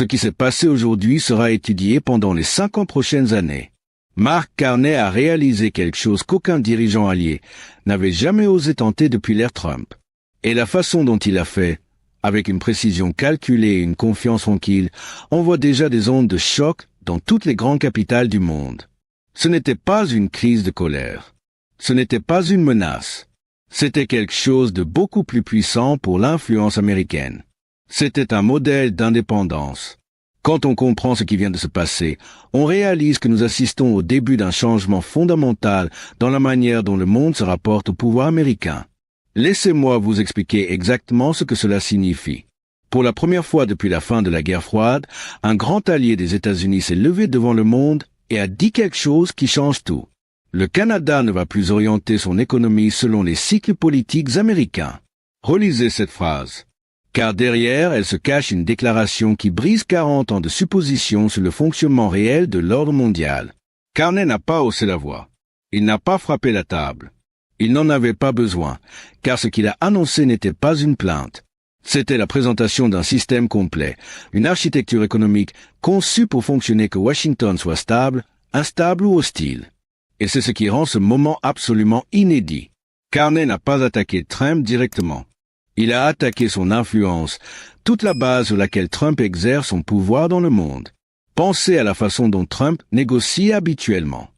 Ce qui s'est passé aujourd'hui sera étudié pendant les 50 prochaines années. Mark Carney a réalisé quelque chose qu'aucun dirigeant allié n'avait jamais osé tenter depuis l'ère Trump. Et la façon dont il a fait, avec une précision calculée et une confiance tranquille, envoie déjà des ondes de choc dans toutes les grandes capitales du monde. Ce n'était pas une crise de colère. Ce n'était pas une menace. C'était quelque chose de beaucoup plus puissant pour l'influence américaine. C'était un modèle d'indépendance. Quand on comprend ce qui vient de se passer, on réalise que nous assistons au début d'un changement fondamental dans la manière dont le monde se rapporte au pouvoir américain. Laissez-moi vous expliquer exactement ce que cela signifie. Pour la première fois depuis la fin de la guerre froide, un grand allié des États-Unis s'est levé devant le monde et a dit quelque chose qui change tout. Le Canada ne va plus orienter son économie selon les cycles politiques américains. Relisez cette phrase. Car derrière, elle se cache une déclaration qui brise 40 ans de suppositions sur le fonctionnement réel de l'ordre mondial. Carney n'a pas haussé la voix. Il n'a pas frappé la table. Il n'en avait pas besoin, car ce qu'il a annoncé n'était pas une plainte. C'était la présentation d'un système complet, une architecture économique conçue pour fonctionner que Washington soit stable, instable ou hostile. Et c'est ce qui rend ce moment absolument inédit. Carney n'a pas attaqué Trump directement. Il a attaqué son influence, toute la base sur laquelle Trump exerce son pouvoir dans le monde. Pensez à la façon dont Trump négocie habituellement.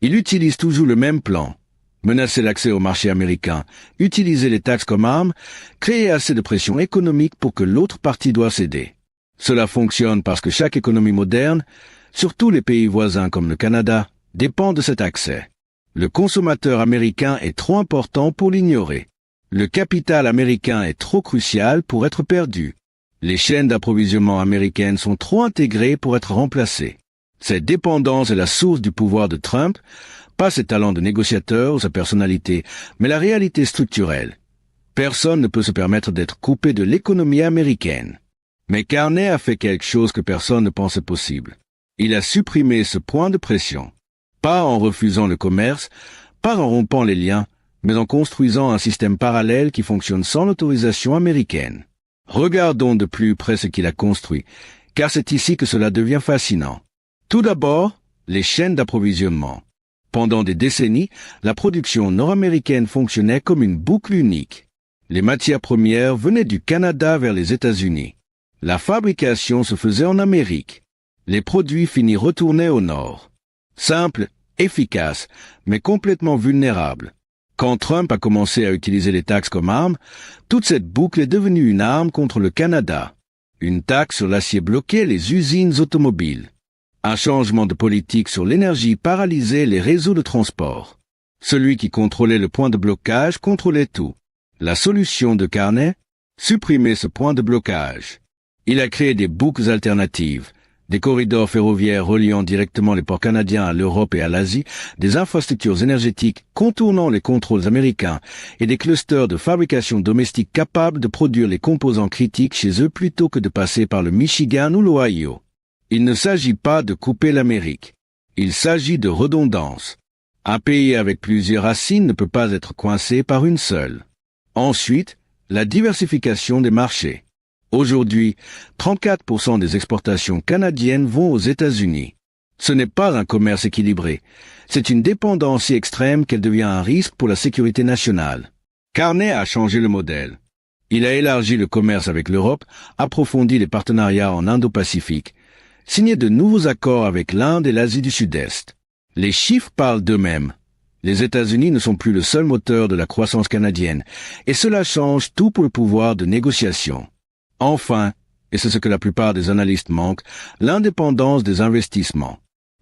Il utilise toujours le même plan. Menacer l'accès au marché américain, utiliser les taxes comme arme, créer assez de pression économique pour que l'autre partie doit céder. Cela fonctionne parce que chaque économie moderne, surtout les pays voisins comme le Canada, dépend de cet accès. Le consommateur américain est trop important pour l'ignorer. Le capital américain est trop crucial pour être perdu. Les chaînes d'approvisionnement américaines sont trop intégrées pour être remplacées. Cette dépendance est la source du pouvoir de Trump, pas ses talents de négociateur ou sa personnalité, mais la réalité structurelle. Personne ne peut se permettre d'être coupé de l'économie américaine. Mais Carney a fait quelque chose que personne ne pensait possible. Il a supprimé ce point de pression. Pas en refusant le commerce, pas en rompant les liens, mais en construisant un système parallèle qui fonctionne sans l'autorisation américaine. Regardons de plus près ce qu'il a construit, car c'est ici que cela devient fascinant. Tout d'abord, les chaînes d'approvisionnement. Pendant des décennies, la production nord-américaine fonctionnait comme une boucle unique. Les matières premières venaient du Canada vers les États-Unis. La fabrication se faisait en Amérique. Les produits finis retournaient au nord. Simple, efficace, mais complètement vulnérable. Quand Trump a commencé à utiliser les taxes comme arme, toute cette boucle est devenue une arme contre le Canada. Une taxe sur l'acier bloquait les usines automobiles. Un changement de politique sur l'énergie paralysait les réseaux de transport. Celui qui contrôlait le point de blocage contrôlait tout. La solution de Carney? Supprimer ce point de blocage. Il a créé des boucles alternatives, des corridors ferroviaires reliant directement les ports canadiens à l'Europe et à l'Asie, des infrastructures énergétiques contournant les contrôles américains et des clusters de fabrication domestique capables de produire les composants critiques chez eux plutôt que de passer par le Michigan ou l'Ohio. Il ne s'agit pas de couper l'Amérique. Il s'agit de redondance. Un pays avec plusieurs racines ne peut pas être coincé par une seule. Ensuite, la diversification des marchés. Aujourd'hui, 34% des exportations canadiennes vont aux États-Unis. Ce n'est pas un commerce équilibré. C'est une dépendance si extrême qu'elle devient un risque pour la sécurité nationale. Carney a changé le modèle. Il a élargi le commerce avec l'Europe, approfondi les partenariats en Indo-Pacifique, signé de nouveaux accords avec l'Inde et l'Asie du Sud-Est. Les chiffres parlent d'eux-mêmes. Les États-Unis ne sont plus le seul moteur de la croissance canadienne, et cela change tout pour le pouvoir de négociation. Enfin, et c'est ce que la plupart des analystes manquent, l'indépendance des investissements.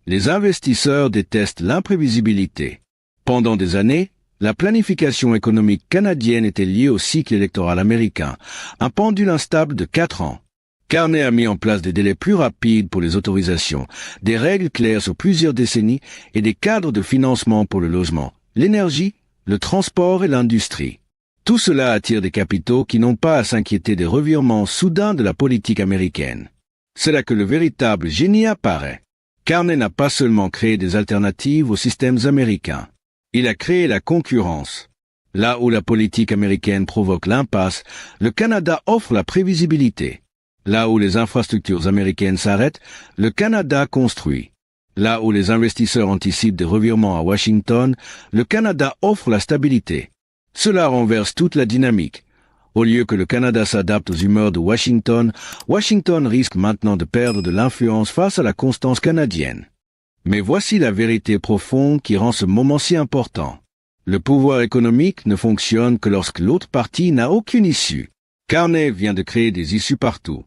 Les investisseurs détestent l'imprévisibilité. Pendant des années, la planification économique canadienne était liée au cycle électoral américain, un pendule instable de 4 ans. Carney a mis en place des délais plus rapides pour les autorisations, des règles claires sur plusieurs décennies et des cadres de financement pour le logement, l'énergie, le transport et l'industrie. Tout cela attire des capitaux qui n'ont pas à s'inquiéter des revirements soudains de la politique américaine. C'est là que le véritable génie apparaît. Carney n'a pas seulement créé des alternatives aux systèmes américains. Il a créé la concurrence. Là où la politique américaine provoque l'impasse, le Canada offre la prévisibilité. Là où les infrastructures américaines s'arrêtent, le Canada construit. Là où les investisseurs anticipent des revirements à Washington, le Canada offre la stabilité. Cela renverse toute la dynamique. Au lieu que le Canada s'adapte aux humeurs de Washington, Washington risque maintenant de perdre de l'influence face à la constance canadienne. Mais voici la vérité profonde qui rend ce moment si important. Le pouvoir économique ne fonctionne que lorsque l'autre partie n'a aucune issue. Carney vient de créer des issues partout.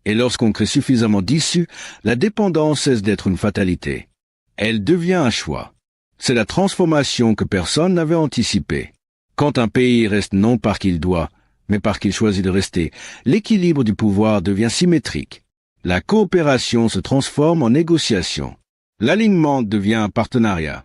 Et lorsqu'on crée suffisamment d'issues, la dépendance cesse d'être une fatalité. Elle devient un choix. C'est la transformation que personne n'avait anticipée. Quand un pays reste non parce qu'il doit, mais parce qu'il choisit de rester, l'équilibre du pouvoir devient symétrique. La coopération se transforme en négociation. L'alignement devient un partenariat.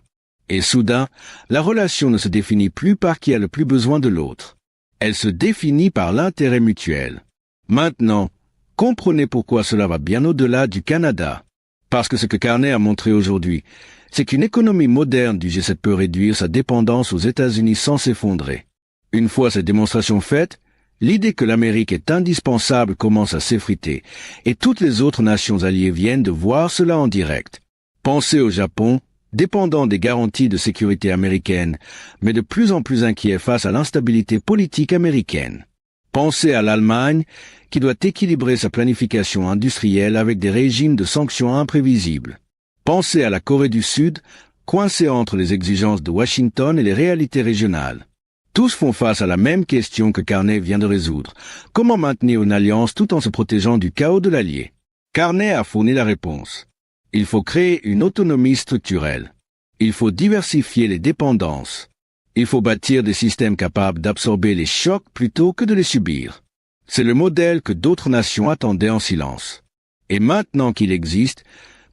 Et soudain, la relation ne se définit plus par qui a le plus besoin de l'autre. Elle se définit par l'intérêt mutuel. Maintenant, comprenez pourquoi cela va bien au-delà du Canada. Parce que ce que Carney a montré aujourd'hui, c'est qu'une économie moderne du G7 peut réduire sa dépendance aux États-Unis sans s'effondrer. Une fois cette démonstration faite, l'idée que l'Amérique est indispensable commence à s'effriter, et toutes les autres nations alliées viennent de voir cela en direct. Pensez au Japon, dépendant des garanties de sécurité américaines, mais de plus en plus inquiet face à l'instabilité politique américaine. Pensez à l'Allemagne, qui doit équilibrer sa planification industrielle avec des régimes de sanctions imprévisibles. Pensez à la Corée du Sud, coincée entre les exigences de Washington et les réalités régionales. Tous font face à la même question que Carney vient de résoudre. Comment maintenir une alliance tout en se protégeant du chaos de l'allié? Carney a fourni la réponse. Il faut créer une autonomie structurelle. Il faut diversifier les dépendances. Il faut bâtir des systèmes capables d'absorber les chocs plutôt que de les subir. C'est le modèle que d'autres nations attendaient en silence. Et maintenant qu'il existe,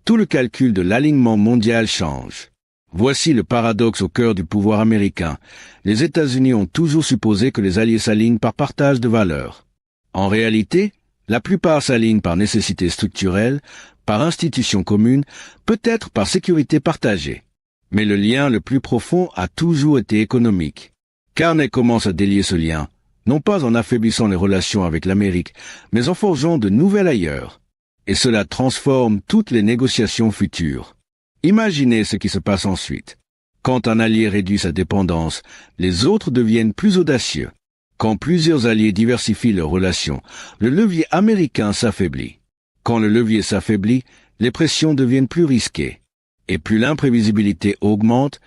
tout le calcul de l'alignement mondial change. Voici le paradoxe au cœur du pouvoir américain. Les États-Unis ont toujours supposé que les alliés s'alignent par partage de valeurs. En réalité, la plupart s'alignent par nécessité structurelle, par institution commune, peut-être par sécurité partagée. Mais le lien le plus profond a toujours été économique. Carney commence à délier ce lien, non pas en affaiblissant les relations avec l'Amérique, mais en forgeant de nouvelles ailleurs. Et cela transforme toutes les négociations futures. Imaginez ce qui se passe ensuite. Quand un allié réduit sa dépendance, les autres deviennent plus audacieux. Quand plusieurs alliés diversifient leurs relations, le levier américain s'affaiblit. Quand le levier s'affaiblit, les pressions deviennent plus risquées. Et plus l'imprévisibilité augmente,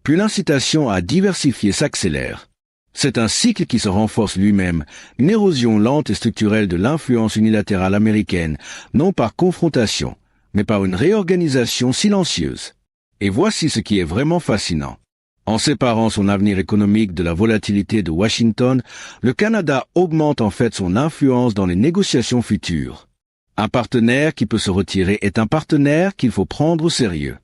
plus l'incitation à diversifier s'accélère. C'est un cycle qui se renforce lui-même, une érosion lente et structurelle de l'influence unilatérale américaine, non par confrontation, mais par une réorganisation silencieuse. Et voici ce qui est vraiment fascinant. En séparant son avenir économique de la volatilité de Washington, le Canada augmente en fait son influence dans les négociations futures. Un partenaire qui peut se retirer est un partenaire qu'il faut prendre au sérieux.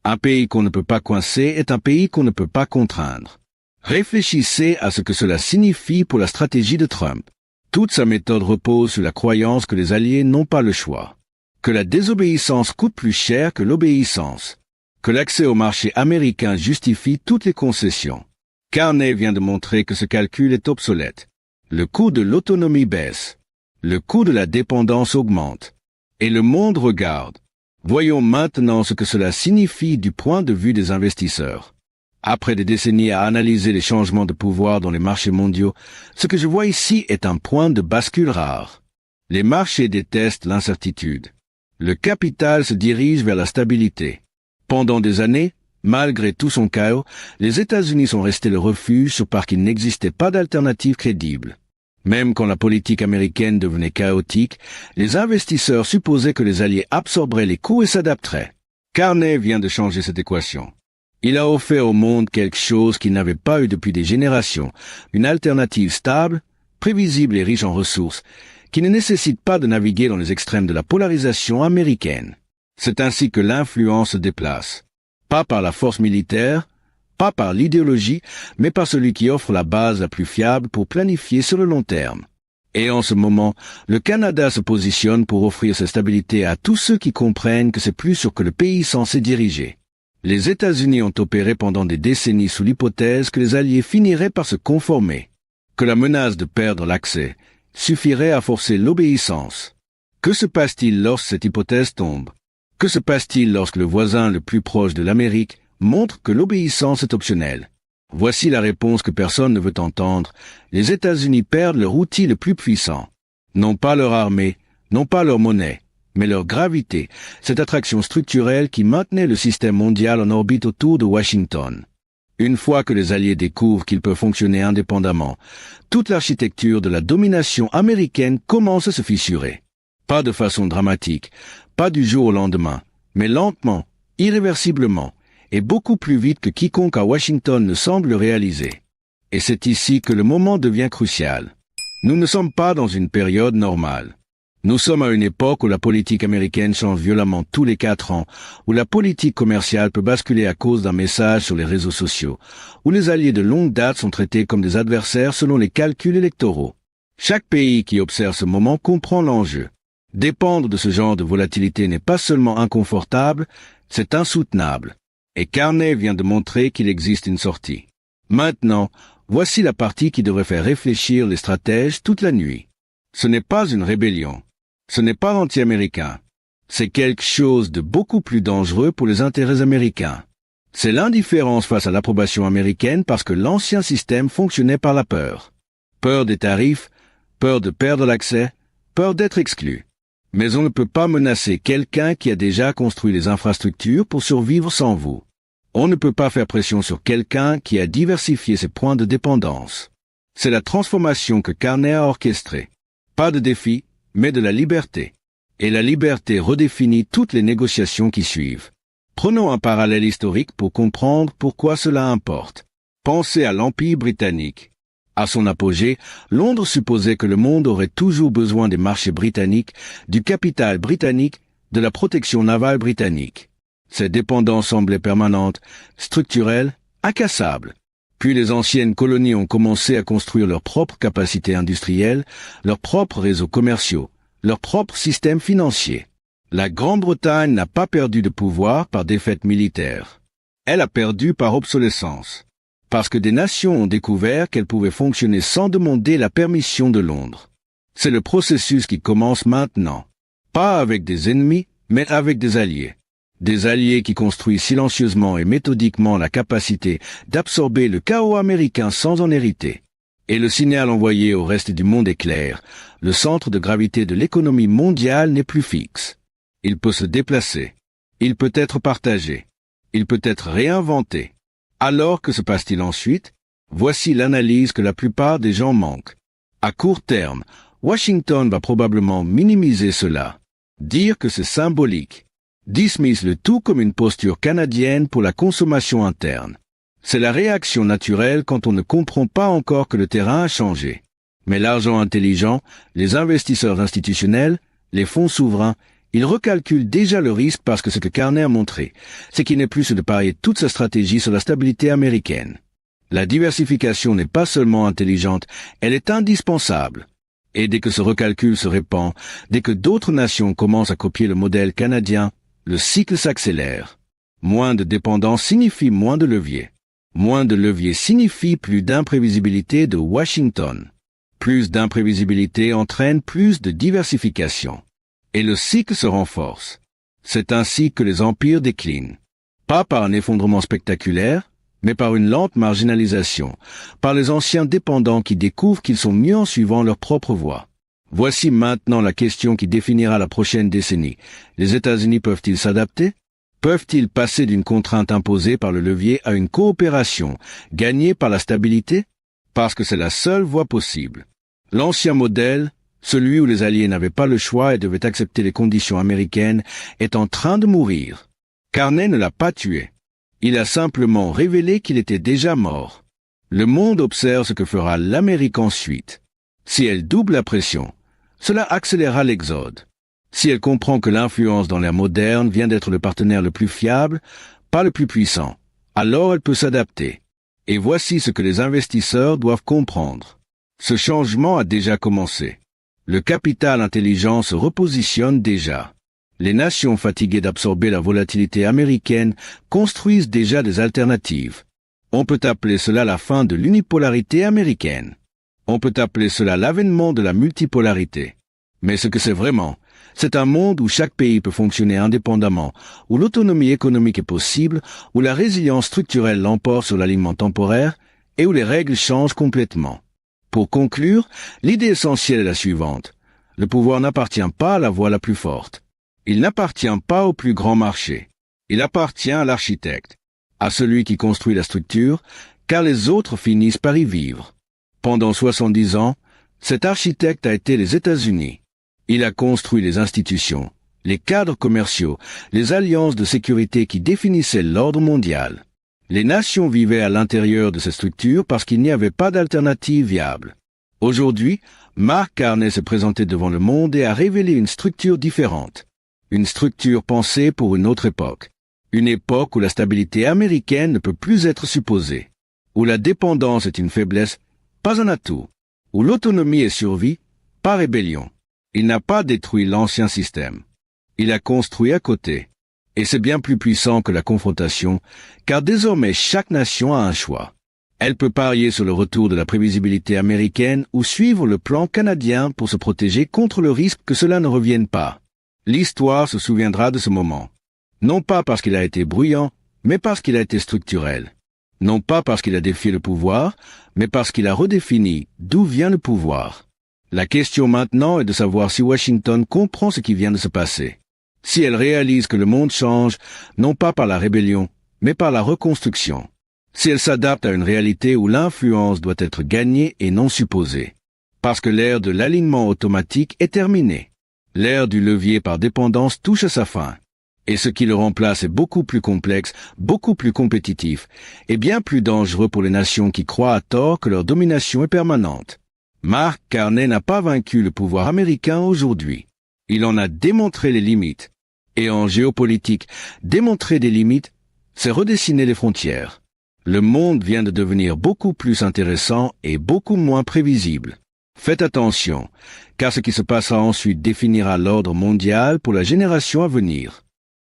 Un pays qu'on ne peut pas coincer est un pays qu'on ne peut pas contraindre. Réfléchissez à ce que cela signifie pour la stratégie de Trump. Toute sa méthode repose sur la croyance que les alliés n'ont pas le choix, que la désobéissance coûte plus cher que l'obéissance, que l'accès au marché américain justifie toutes les concessions. Carney vient de montrer que ce calcul est obsolète. Le coût de l'autonomie baisse. Le coût de la dépendance augmente. Et le monde regarde. Voyons maintenant ce que cela signifie du point de vue des investisseurs. Après des décennies à analyser les changements de pouvoir dans les marchés mondiaux, ce que je vois ici est un point de bascule rare. Les marchés détestent l'incertitude. Le capital se dirige vers la stabilité. Pendant des années, malgré tout son chaos, les États-Unis sont restés le refuge parce qu'il n'existait pas d'alternative crédible. Même quand la politique américaine devenait chaotique, les investisseurs supposaient que les alliés absorberaient les coûts et s'adapteraient. Carney vient de changer cette équation. Il a offert au monde quelque chose qu'il n'avait pas eu depuis des générations, une alternative stable, prévisible et riche en ressources, qui ne nécessite pas de naviguer dans les extrêmes de la polarisation américaine. C'est ainsi que l'influence se déplace. Pas par la force militaire, pas par l'idéologie, mais par celui qui offre la base la plus fiable pour planifier sur le long terme. Et en ce moment, le Canada se positionne pour offrir cette stabilité à tous ceux qui comprennent que c'est plus sur que le pays censé diriger. Les États-Unis ont opéré pendant des décennies sous l'hypothèse que les alliés finiraient par se conformer, que la menace de perdre l'accès suffirait à forcer l'obéissance. Que se passe-t-il lorsque cette hypothèse tombe? Que se passe-t-il lorsque le voisin le plus proche de l'Amérique montre que l'obéissance est optionnelle? Voici la réponse que personne ne veut entendre. Les États-Unis perdent leur outil le plus puissant. Non pas leur armée, non pas leur monnaie, mais leur gravité, cette attraction structurelle qui maintenait le système mondial en orbite autour de Washington. Une fois que les Alliés découvrent qu'ils peuvent fonctionner indépendamment, toute l'architecture de la domination américaine commence à se fissurer. Pas de façon dramatique, pas du jour au lendemain, mais lentement, irréversiblement, et beaucoup plus vite que quiconque à Washington ne semble le réaliser. Et c'est ici que le moment devient crucial. Nous ne sommes pas dans une période normale. Nous sommes à une époque où la politique américaine change violemment tous les 4 ans, où la politique commerciale peut basculer à cause d'un message sur les réseaux sociaux, où les alliés de longue date sont traités comme des adversaires selon les calculs électoraux. Chaque pays qui observe ce moment comprend l'enjeu. Dépendre de ce genre de volatilité n'est pas seulement inconfortable, c'est insoutenable. Et Carney vient de montrer qu'il existe une sortie. Maintenant, voici la partie qui devrait faire réfléchir les stratèges toute la nuit. Ce n'est pas une rébellion. Ce n'est pas anti-américain. C'est quelque chose de beaucoup plus dangereux pour les intérêts américains. C'est l'indifférence face à l'approbation américaine parce que l'ancien système fonctionnait par la peur. Peur des tarifs, peur de perdre l'accès, peur d'être exclu. Mais on ne peut pas menacer quelqu'un qui a déjà construit les infrastructures pour survivre sans vous. On ne peut pas faire pression sur quelqu'un qui a diversifié ses points de dépendance. C'est la transformation que Carney a orchestrée. Pas de défi, mais de la liberté. Et la liberté redéfinit toutes les négociations qui suivent. Prenons un parallèle historique pour comprendre pourquoi cela importe. Pensez à l'Empire britannique. À son apogée, Londres supposait que le monde aurait toujours besoin des marchés britanniques, du capital britannique, de la protection navale britannique. Cette dépendance semblait permanente, structurelle, incassable. Puis les anciennes colonies ont commencé à construire leurs propres capacités industrielles, leurs propres réseaux commerciaux, leurs propres systèmes financiers. La Grande-Bretagne n'a pas perdu de pouvoir par défaite militaire. Elle a perdu par obsolescence. Parce que des nations ont découvert qu'elles pouvaient fonctionner sans demander la permission de Londres. C'est le processus qui commence maintenant. Pas avec des ennemis, mais avec des alliés. Des alliés qui construisent silencieusement et méthodiquement la capacité d'absorber le chaos américain sans en hériter. Et le signal envoyé au reste du monde est clair. Le centre de gravité de l'économie mondiale n'est plus fixe. Il peut se déplacer. Il peut être partagé. Il peut être réinventé. Alors, que se passe-t-il ensuite? Voici l'analyse que la plupart des gens manquent. À court terme, Washington va probablement minimiser cela. Dire que c'est symbolique. Dismiss le tout comme une posture canadienne pour la consommation interne. C'est la réaction naturelle quand on ne comprend pas encore que le terrain a changé. Mais l'argent intelligent, les investisseurs institutionnels, les fonds souverains, ils recalculent déjà le risque parce que ce que Carney a montré, c'est qu'il n'est plus de parier toute sa stratégie sur la stabilité américaine. La diversification n'est pas seulement intelligente, elle est indispensable. Et dès que ce recalcul se répand, dès que d'autres nations commencent à copier le modèle canadien, le cycle s'accélère. Moins de dépendance signifie moins de levier. Moins de levier signifie plus d'imprévisibilité de Washington. Plus d'imprévisibilité entraîne plus de diversification. Et le cycle se renforce. C'est ainsi que les empires déclinent. Pas par un effondrement spectaculaire, mais par une lente marginalisation, par les anciens dépendants qui découvrent qu'ils sont mieux en suivant leur propre voie. Voici maintenant la question qui définira la prochaine décennie. Les États-Unis peuvent-ils s'adapter? Peuvent-ils passer d'une contrainte imposée par le levier à une coopération gagnée par la stabilité? Parce que c'est la seule voie possible. L'ancien modèle, celui où les Alliés n'avaient pas le choix et devaient accepter les conditions américaines, est en train de mourir. Carney ne l'a pas tué. Il a simplement révélé qu'il était déjà mort. Le monde observe ce que fera l'Amérique ensuite. Si elle double la pression, cela accélérera l'exode. Si elle comprend que l'influence dans l'ère moderne vient d'être le partenaire le plus fiable, pas le plus puissant, alors elle peut s'adapter. Et voici ce que les investisseurs doivent comprendre. Ce changement a déjà commencé. Le capital intelligent se repositionne déjà. Les nations fatiguées d'absorber la volatilité américaine construisent déjà des alternatives. On peut appeler cela la fin de l'unipolarité américaine. On peut appeler cela l'avènement de la multipolarité. Mais ce que c'est vraiment, C'est un monde où chaque pays peut fonctionner indépendamment, où l'autonomie économique est possible, où la résilience structurelle l'emporte sur l'alignement temporaire et où les règles changent complètement. Pour conclure, l'idée essentielle est la suivante. Le pouvoir n'appartient pas à la voix la plus forte. Il n'appartient pas au plus grand marché. Il appartient à l'architecte, à celui qui construit la structure, car les autres finissent par y vivre. Pendant 70 ans, cet architecte a été les États-Unis. Il a construit les institutions, les cadres commerciaux, les alliances de sécurité qui définissaient l'ordre mondial. Les nations vivaient à l'intérieur de ces structures parce qu'il n'y avait pas d'alternative viable. Aujourd'hui, Mark Carney s'est présenté devant le monde et a révélé une structure différente. Une structure pensée pour une autre époque. Une époque où la stabilité américaine ne peut plus être supposée. Où la dépendance est une faiblesse, pas un atout. Où l'autonomie est survie, pas rébellion. Il n'a pas détruit l'ancien système. Il a construit à côté. Et c'est bien plus puissant que la confrontation, car désormais chaque nation a un choix. Elle peut parier sur le retour de la prévisibilité américaine ou suivre le plan canadien pour se protéger contre le risque que cela ne revienne pas. L'histoire se souviendra de ce moment. Non pas parce qu'il a été bruyant, mais parce qu'il a été structurel. Non pas parce qu'il a défié le pouvoir, mais parce qu'il a redéfini d'où vient le pouvoir. La question maintenant est de savoir si Washington comprend ce qui vient de se passer. Si elle réalise que le monde change, non pas par la rébellion, mais par la reconstruction. Si elle s'adapte à une réalité où l'influence doit être gagnée et non supposée. Parce que l'ère de l'alignement automatique est terminée. L'ère du levier par dépendance touche à sa fin. Et ce qui le remplace est beaucoup plus complexe, beaucoup plus compétitif, et bien plus dangereux pour les nations qui croient à tort que leur domination est permanente. Mark Carney n'a pas vaincu le pouvoir américain aujourd'hui. Il en a démontré les limites. Et en géopolitique, démontrer des limites, c'est redessiner les frontières. Le monde vient de devenir beaucoup plus intéressant et beaucoup moins prévisible. Faites attention, car ce qui se passera ensuite définira l'ordre mondial pour la génération à venir.